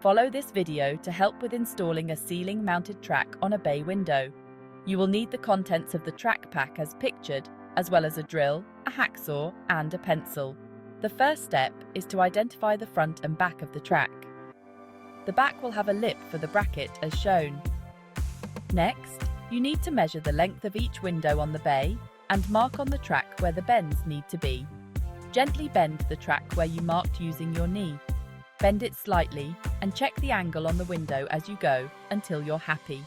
Follow this video to help with installing a ceiling-mounted track on a bay window. You will need the contents of the track pack as pictured, as well as a drill, a hacksaw, and a pencil. The first step is to identify the front and back of the track. The back will have a lip for the bracket as shown. Next, you need to measure the length of each window on the bay and mark on the track where the bends need to be. Gently bend the track where you marked using your knee. Bend it slightly and check the angle on the window as you go until you're happy.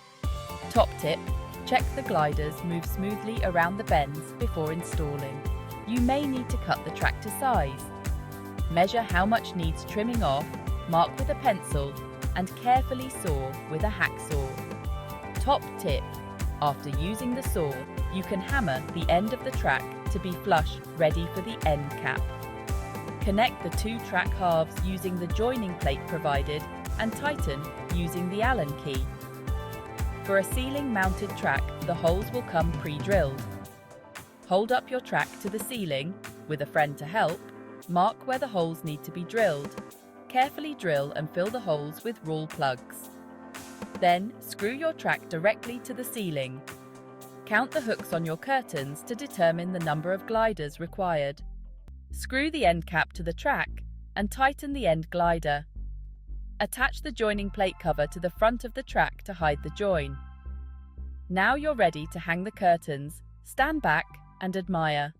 Top tip: check the gliders move smoothly around the bends before installing. You may need to cut the track to size. Measure how much needs trimming off, mark with a pencil, and carefully saw with a hacksaw. Top tip: after using the saw, you can hammer the end of the track to be flush, ready for the end cap. Connect the two track halves using the joining plate provided and tighten using the Allen key. For a ceiling-mounted track, the holes will come pre-drilled. Hold up your track to the ceiling, with a friend to help, mark where the holes need to be drilled. Carefully drill and fill the holes with rule plugs. Then, screw your track directly to the ceiling. Count the hooks on your curtains to determine the number of gliders required. Screw the end cap to the track and tighten the end glider. Attach the joining plate cover to the front of the track to hide the join. Now you're ready to hang the curtains. Stand back and admire.